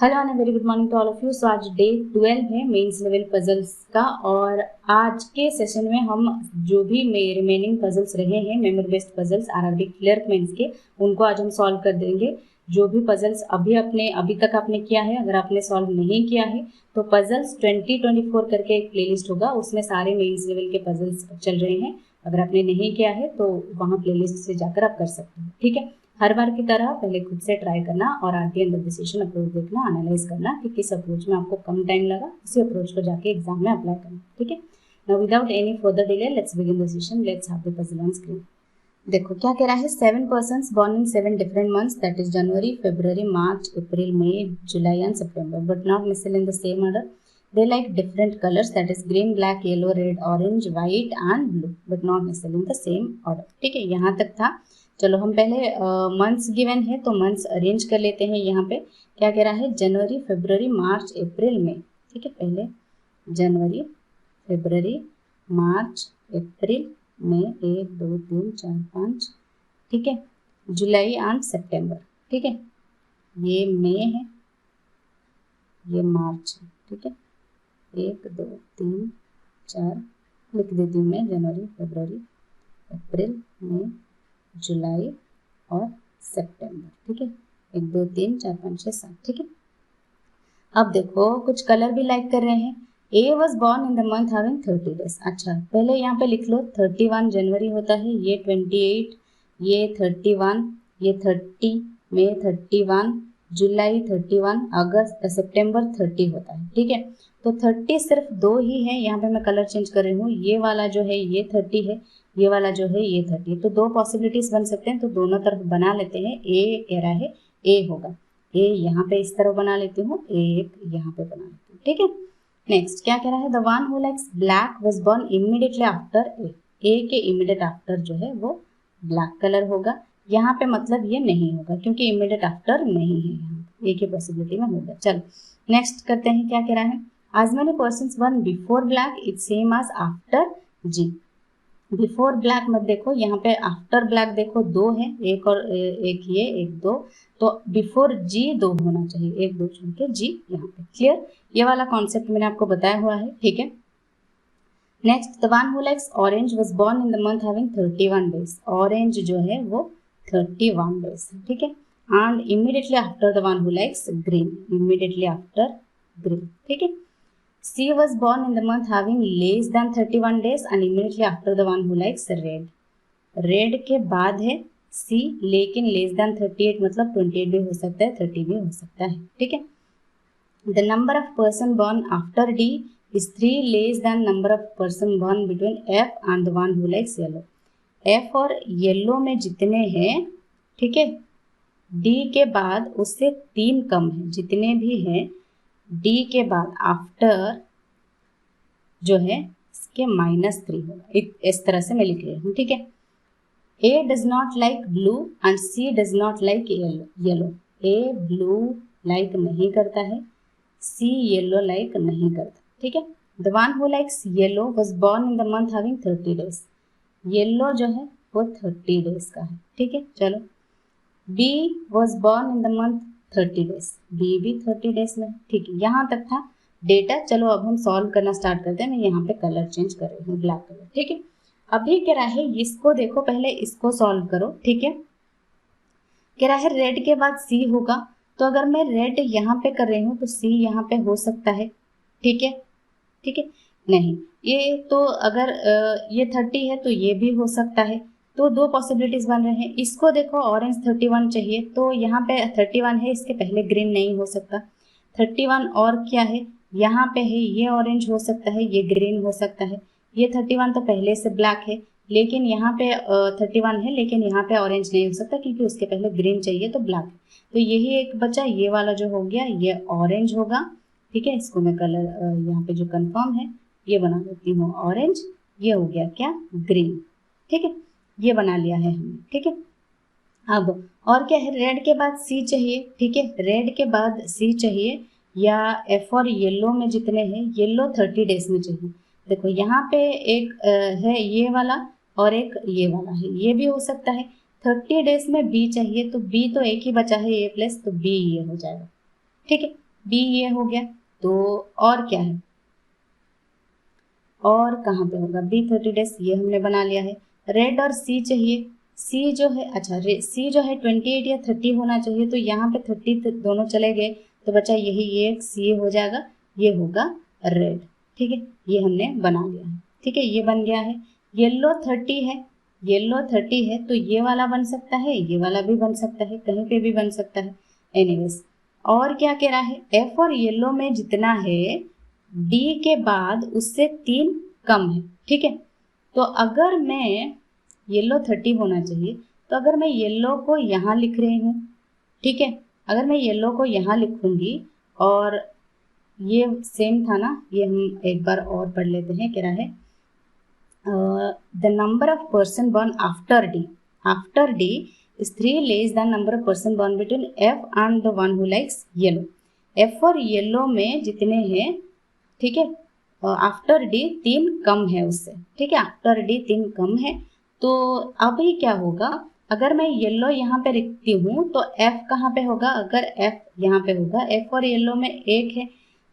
Hello and very good morning to all of you. So आज day 12 है mains level puzzles का, और आज के सेशन में हम जो भी रिमेनिंग पजल्स रहे हैं memory based puzzles RRB clerk mains के, उनको आज हम सॉल्व कर देंगे। जो भी पजल्स अभी तक आपने किया है, अगर आपने सॉल्व नहीं किया है तो पजल्स 2024 करके एक प्लेलिस्ट होगा, उसमें सारे मेंस लेवल के पजल्स चल रहे हैं। अगर आपने नहीं किया है तो वहाँ प्लेलिस्ट से जाकर आप कर सकते हैं। ठीक है, हर बार की तरह पहले खुद से ट्राई करना और at the end of the session approach देखना, एनालाइज करना कि किस अप्रोच में आपको कम टाइम लगा, उसी अप्रोच को जाके एग्जाम में अप्लाई करना। ठीक है, now without any further delay let's begin the session. Let's have the puzzle on screen. देखो क्या कह रहा है, 7 persons born in 7 different months, that is January, February, March, April, May, July and September, but not necessarily in the same order. They like different colors, that is green, black, yellow, red, orange, white and blue, but not necessarily in the same order. ठीक है, यहाँ तक था। चलो हम पहले months given है तो मंथ्स अरेंज कर लेते हैं। यहाँ पे क्या कह रहा है, जनवरी, फरवरी, मार्च, अप्रैल, मई। ठीक है, पहले जनवरी, फरवरी, मार्च, अप्रैल, मई, 1 2 3 4 5। ठीक है, जुलाई एंड सितंबर। ठीक है, ये मई है, ये मार्च है। ठीक है, 1 2 3 4 लिख देती हूँ मैं, जनवरी, फरवरी, अप्रैल, मई, जुलाई और सितंबर। ठीक है, 1 2 3 4 5 6 7। ठीक है, अब देखो कुछ कलर भी लाइक कर रहे हैं। ए was born in the month having 30 days. अच्छा, पहले यहाँ पे लिख लो 31 जनवरी होता है, ये 28, ये 31, ये 30, मई 31, जुलाई 31, अगस्त सितंबर 30 होता है। ठीक है, तो 30 सिर्फ 2 ही है। यहाँ पे मैं कलर चेंज कर रही हूँ, ये वाला जो है ये 30 है, ये वाला जो है ये 30। तो 2 पॉसिबिलिटीज बन सकते हैं, तो दोनों तरफ बना लेते हैं। ए कह रहा है ए होगा, ए यहाँ पे इस तरफ बना लेती हूँ, एक यहाँ पे बना लेती हूँ। ठीक है, नेक्स्ट क्या कह रहा है, the one who likes black was born immediately after A. A के इमीडिएट आफ्टर जो है वो ब्लैक कलर होगा। यहाँ पे मतलब ये नहीं होगा क्योंकि इमीडिएट आफ्टर नहीं है, यहाँ ए की पॉसिबिलिटी में होगा। चलो नेक्स्ट करते हैं, क्या कह रहा है, as many persons born before black it's same as after G। Before black मत देखो, यहाँ पे आफ्टर ब्लैक देखो 2 है, एक और एक ये, एक 2, तो बिफोर जी 2 होना चाहिए, 1 2 छोड़ के जी यहाँ पे। क्लियर, ये वाला कॉन्सेप्ट मैंने आपको बताया हुआ है। ठीक है, next the one who likes orange was born in the month having 31 days. Orange जो है वो 31 डेज। ठीक है, and immediately after the one who likes green, immediately after green. ठीक है, C was born in the month having less than 31 days and immediately after the one who likes red। Red के बाद है C, लेकिन less than 38 मतलब 28 भी हो सकता है, 30 भी हो सकता है। ठीक है, the number of person born after D is 3 less than number of person born between F and the one who likes yellow। F और येलो में जितने हैं, ठीक है, D के बाद उससे 3 कम है, जितने भी हैं D के बाद आफ्टर जो है इसके -3 होगा। इस तरह से मैं लिख रही हूँ। ठीक है, A does not like blue and C does not like yellow. A blue like नहीं करता है, C येलो लाइक नहीं करता। ठीक है, the one who likes yellow was born in the month having 30 days. Yellow जो है वो 30 डेज का है। ठीक है, चलो B was born in the month 30 days, B भी 30 डेज में। ठीक है, यहाँ तक था डेटा। चलो अब हम सॉल्व करना स्टार्ट करते हैं। मैं यहाँ पे कलर चेंज कर रही हूँ, ब्लैक कलर। ठीक है, अभी कह रहा है इसको देखो, पहले इसको सॉल्व करो। ठीक है, कह रहा है रेड के बाद सी होगा, तो अगर मैं रेड यहाँ पे कर रही हूँ तो सी यहाँ पे हो सकता है। ठीक है, ठीक है, नहीं ये तो अगर ये 30 है तो ये भी हो सकता है, तो 2 पॉसिबिलिटीज बन रहे हैं। इसको देखो ऑरेंज 31 चाहिए, तो यहाँ पे 31 है, इसके पहले ग्रीन नहीं हो सकता। 31 और क्या है, यहाँ पे है, ये ऑरेंज हो सकता है, ये ग्रीन हो सकता है। ये 31 तो पहले से ब्लैक है, लेकिन यहाँ पे 31 है, लेकिन यहाँ पे ऑरेंज नहीं हो सकता क्योंकि उसके पहले ग्रीन चाहिए तो ब्लैक है। तो यही एक बचा, ये वाला जो हो गया ये ऑरेंज होगा। ठीक है, इसको मैं कलर यहाँ पे जो कंफर्म है ये बना लेती हूँ ऑरेंज, ये हो गया क्या, ग्रीन। ठीक है, ये बना लिया है हमने। ठीक है, अब और क्या है, रेड के बाद सी चाहिए। ठीक है, रेड के बाद सी चाहिए, या एफ और येलो में जितने हैं, येलो 30 डेज में चाहिए। देखो यहाँ पे एक है ये वाला और एक ये वाला है, ये भी हो सकता है। 30 डेज में बी चाहिए, तो बी तो एक ही बचा है ए प्लस, तो बी ये हो जाएगा। ठीक है, बी ये हो गया, तो और क्या है, और कहाँ पे होगा, बी 30 डेज ये हमने बना लिया है। रेड और सी चाहिए, सी जो है, अच्छा सी जो है 28 या 30 होना चाहिए, तो यहाँ पे 30 दोनों चले गए, तो बचा यही ये सी हो जाएगा, ये होगा रेड। ठीक है, ये हमने बना लिया है। ठीक है, ये बन गया है। येलो 30 है, येलो 30 है, तो ये वाला बन सकता है, ये वाला भी बन सकता है, कहीं पे भी बन सकता है। एनीवेज, और क्या कह रहा है, एफ और येलो में जितना है डी के बाद उससे 3 कम है। ठीक है, तो अगर मैं येलो 30 होना चाहिए, तो अगर मैं येलो को यहाँ लिख रही हूँ, ठीक है, अगर मैं येलो को यहाँ लिखूंगी, और ये सेम था ना, ये हम एक बार और पढ़ लेते हैं, क्या है, the number of person born after D is 3 less than number of person born between F and the one who likes yellow. F और येलो में जितने हैं, ठीक है, आफ्टर डी 3 कम है उससे। ठीक है, आफ्टर डी 3 कम है, तो अभी क्या होगा, अगर मैं येलो यहाँ पे लिखती हूँ तो F कहाँ पे होगा, अगर F यहाँ पे होगा, F और येलो में 1 है,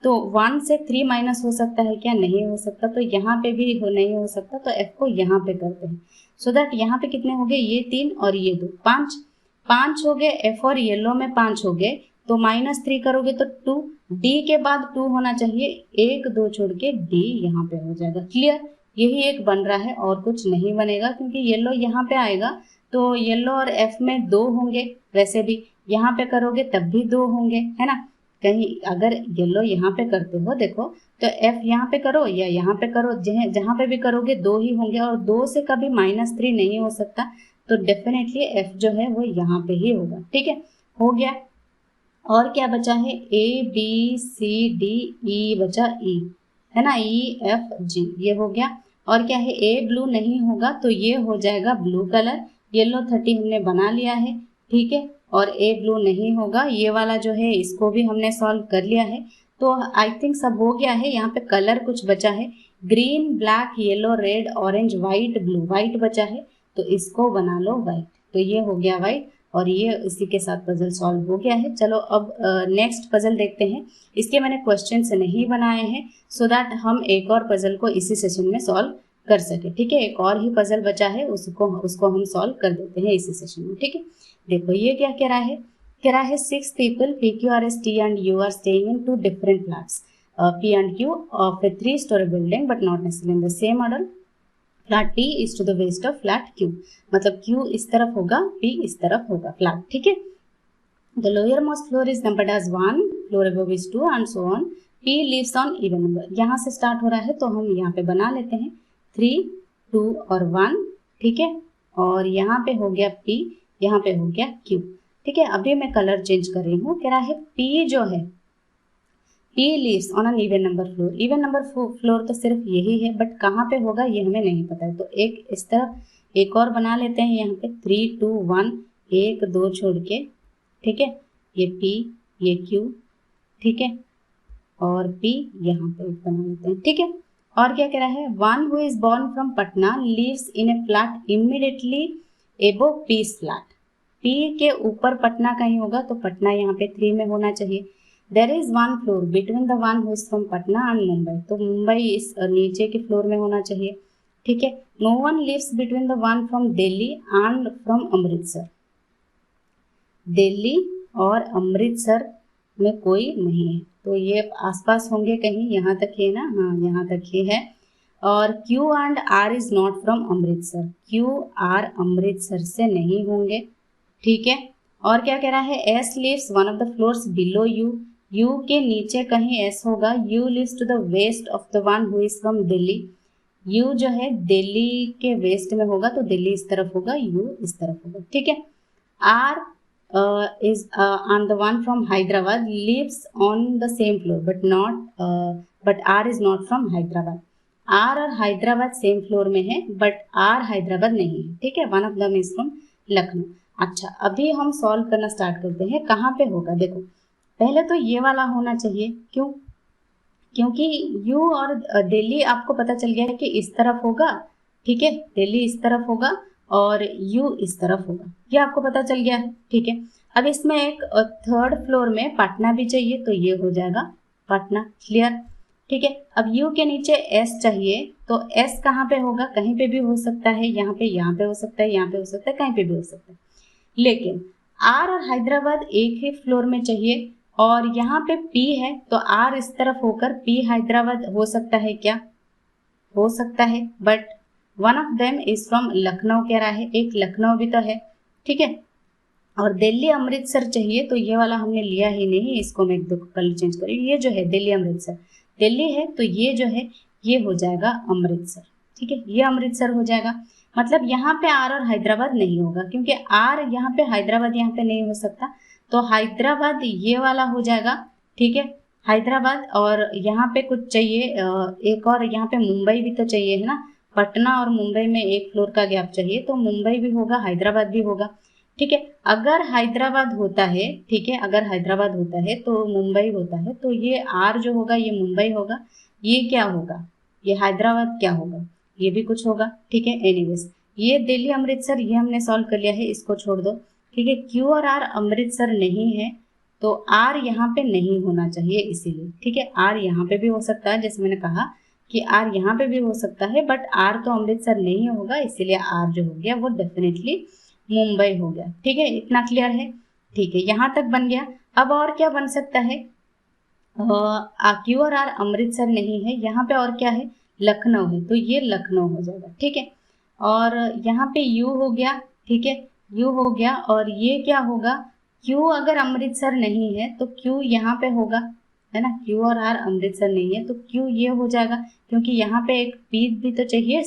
तो 1 से 3 माइनस हो सकता है क्या, नहीं हो सकता, तो यहाँ पे भी नहीं हो सकता, तो F को यहाँ पे करते हैं, सो दैट यहाँ पे कितने हो गए, ये 3 और ये 2, 5 हो गए, F और येलो में 5 हो गए, तो -3 करोगे तो 2, D के बाद 2 होना चाहिए, 1 2 छोड़ के D यहाँ पे हो जाएगा। क्लियर, यही एक बन रहा है और कुछ नहीं बनेगा, क्योंकि येलो यहाँ पे आएगा तो येलो और F में 2 होंगे, वैसे भी यहाँ पे करोगे तब भी 2 होंगे, है ना। कहीं अगर येलो यहाँ पे करते हो, देखो, तो F यहाँ पे करो या यहाँ पे करो, जहाँ पे भी करोगे 2 ही होंगे, और 2 से कभी -3 नहीं हो सकता, तो डेफिनेटली F जो है वो यहाँ पे ही होगा। ठीक है, हो गया। और क्या बचा है, A B C D E बचा, E है ना, E F G ये हो गया। और क्या है, A ब्लू नहीं होगा, तो ये हो जाएगा ब्लू कलर, येलो 30 हमने बना लिया है। ठीक है, और A ब्लू नहीं होगा, ये वाला जो है इसको भी हमने सॉल्व कर लिया है। तो आई थिंक सब हो गया है। यहाँ पे कलर कुछ बचा है, green black yellow red orange white blue, white बचा है, तो इसको बना लो वाइट, तो ये हो गया वाइट, और ये इसी के साथ पजल सॉल्व हो गया है। चलो अब नेक्स्ट पजल देखते हैं। इसके मैंने क्वेश्चंस नहीं बनाए हैं, सो दैट हम एक और पजल को इसी सेशन में सॉल्व कर सके। ठीक है, एक और ही पजल बचा है, उसको हम सॉल्व कर देते हैं इसी सेशन में। ठीक है, देखो ये क्या कह रहा है, कह रहा है 6 people P Q R S T and U are staying in 2 different flats, P and Q of a 3-story building but not necessarily in the same order. Flat T is to the west of flat Q, मतलब Q इस तरफ होगा, P इस तरफ होगा flat. ठीक है, the lower most floor is numbered as 1, floor above is 2 and so on. P lives on even number, यहाँ से स्टार्ट हो रहा है, तो हम यहाँ पे बना लेते हैं 3 2 और 1। ठीक है, और यहाँ पे हो गया P, यहाँ पे हो गया Q। ठीक है, अभी मैं कलर चेंज कर रही हूँ, कह रहा है P जो है, P lives on an even number floor, even number floor तो सिर्फ यही है, बट कहाँ पे होगा ये हमें नहीं पता है, तो एक इस तरफ एक और बना लेते हैं, यहाँ पे 3 2 1, 1 2 छोड़ के। ठीक है, ये P ये Q, ठीक है, और P यहाँ पे बना लेते हैं। ठीक है, और क्या कह रहा है, one who is born from Patna lives in a flat immediately above P's flat, P के ऊपर पटना कहीं होगा, तो पटना यहाँ पे 3 में होना चाहिए। There is 1 floor between the one who is from Patna and Mumbai, तो मुंबई इस नीचे के फ्लोर में होना चाहिए। ठीक है, no one lives between the one from Delhi and from Amritsar, Delhi और अमृतसर में कोई नहीं है, तो ये आसपास होंगे कहीं, यहाँ तक ही है ना, हाँ यहाँ तक ही है। और Q and R is not from Amritsar, Q R Amritsar से नहीं होंगे। ठीक है, और क्या कह रहा है, S lives one of the floors below U, U के नीचे कहीं S होगा, U lives to the west of the one who is from Delhi, U जो है दिल्ली के वेस्ट में होगा, तो दिल्ली इस तरफ होगा, U इस तरफ होगा। ठीक है, R is and the one from Hyderabad lives on the same floor but R is not from Hyderabad, R और हैदराबाद सेम फ्लोर में है, बट R हैदराबाद नहीं है। ठीक है, one of them is from Lucknow. अच्छा, अभी हम सॉल्व करना स्टार्ट करते हैं, कहाँ पे होगा, देखो पहले तो ये वाला होना चाहिए, क्यों, क्योंकि U और दिल्ली आपको पता चल गया है कि इस तरफ होगा। ठीक है, दिल्ली इस तरफ होगा और यू इस तरफ होगा, ये आपको पता चल गया है। ठीक है, अब इसमें एक थर्ड फ्लोर में पटना भी चाहिए, तो ये हो जाएगा पटना। क्लियर? ठीक है, अब यू के नीचे एस चाहिए, तो एस कहाँ पे होगा? कहीं पे भी हो सकता है, यहाँ पे हो सकता है, यहाँ पे हो सकता है, कहीं पे भी हो सकता है। लेकिन आर और हैदराबाद एक ही फ्लोर में चाहिए, और यहाँ पे पी है, तो आर इस तरफ होकर पी हैदराबाद हो सकता है क्या? हो सकता है, but one of them is from Lucknow कह रहा है, एक लखनऊ भी तो है। ठीक है, और दिल्ली अमृतसर चाहिए, तो ये वाला हमने लिया ही नहीं, इसको मैं एक दो कलर चेंज करूँ। ये जो है दिल्ली अमृतसर, दिल्ली है तो ये जो है ये हो जाएगा अमृतसर। ठीक है, ये अमृतसर हो जाएगा। मतलब यहाँ पे आर और हैदराबाद नहीं होगा, क्योंकि आर यहाँ पे हैदराबाद यहाँ पे नहीं हो सकता, तो हैदराबाद ये वाला हो जाएगा। ठीक है, हैदराबाद, और यहाँ पे कुछ चाहिए एक और, यहाँ पे मुंबई भी तो चाहिए है ना, पटना और मुंबई में एक फ्लोर का गैप चाहिए, तो मुंबई भी होगा, हैदराबाद भी होगा। ठीक है, अगर हैदराबाद होता है, ठीक है, अगर हैदराबाद होता है तो मुंबई होता है, तो ये आर जो होगा ये मुंबई होगा, ये क्या होगा? ये हैदराबाद क्या होगा? ये भी कुछ होगा। ठीक है, एनीवेज ये दिल्ली अमृतसर ये हमने सॉल्व कर लिया है, इसको छोड़ दो। ठीक है, क्यू और आर अमृतसर नहीं है, तो आर यहाँ पे नहीं होना चाहिए इसीलिए। ठीक है, आर यहाँ पे भी हो सकता है, जैसे मैंने कहा कि आर यहाँ पे भी हो सकता है, बट आर तो अमृतसर नहीं होगा, इसीलिए आर जो हो गया वो डेफिनेटली मुंबई हो गया। ठीक है, इतना क्लियर है? ठीक है, यहाँ तक बन गया। अब और क्या बन सकता है? क्यू और आर अमृतसर नहीं है, यहाँ पे और क्या है? लखनऊ है, तो ये लखनऊ हो जाएगा। ठीक है, और यहाँ पे यू हो गया। ठीक है, यू हो गया, और ये क्या होगा? क्यू अगर अमृतसर नहीं है तो क्यू यहाँ पे होगा, है ना, क्यू और आर अमृतसर नहीं है तो क्यू ये हो जाएगा, क्योंकि यहाँ पे एक पी भी तो चाहिए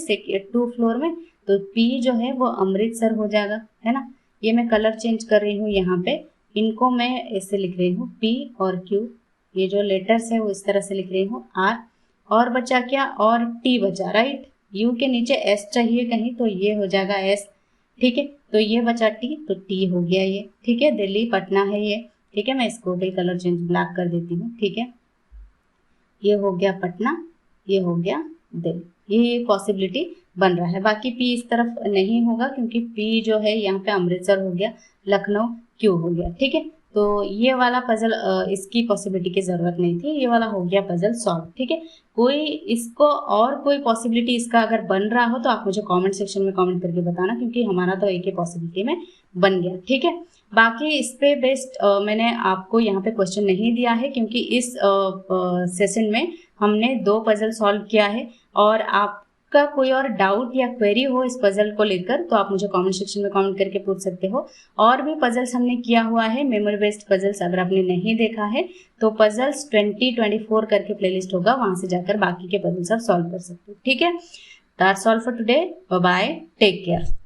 2 फ्लोर में, तो पी जो है वो अमृतसर हो जाएगा, है ना। ये मैं कलर चेंज कर रही हूँ, यहाँ पे इनको मैं ऐसे लिख रही हूँ पी और क्यू, ये जो लेटर्स है वो इस तरह से लिख रही हूँ आर, और बचा क्या? और टी बचा, राइट। यू के नीचे एस चाहिए कहीं, तो ये हो जाएगा एस। ठीक है, तो ये बचा टी, तो टी हो गया ये। ठीक है, दिल्ली पटना है ये। ठीक है, मैं इसको भी कलर चेंज ब्लैक कर देती हूँ। ठीक है, ये हो गया पटना, ये हो गया दिल्ली, ये पॉसिबिलिटी बन रहा है। बाकी पी इस तरफ नहीं होगा, क्योंकि पी जो है यहाँ पे अमृतसर हो गया, लखनऊ क्यू हो गया। ठीक है, तो ये वाला पजल इसकी पॉसिबिलिटी की ज़रूरत नहीं थी, ये वाला हो गया पजल सॉल्व। ठीक है, कोई इसको और कोई पॉसिबिलिटी इसका अगर बन रहा हो तो आप मुझे कमेंट सेक्शन में कमेंट करके बताना, क्योंकि हमारा तो एक ही पॉसिबिलिटी में बन गया। ठीक है, बाकी इस पे बेस्ड मैंने आपको यहाँ पे क्वेश्चन नहीं दिया है, क्योंकि इस सेशन में हमने 2 पजल सॉल्व किया है, और आपका कोई और डाउट या क्वेरी हो इस पजल को लेकर तो आप मुझे कमेंट सेक्शन में कमेंट करके पूछ सकते हो। और भी पजल्स हमने किया हुआ है, मेमोरी बेस्ड पजल्स, अगर आपने नहीं देखा है तो पजल्स 2024 करके प्लेलिस्ट होगा, वहां से जाकर बाकी के पजल्स आप सॉल्व कर सकते हो। ठीक है, that's all for today, bye bye, take care.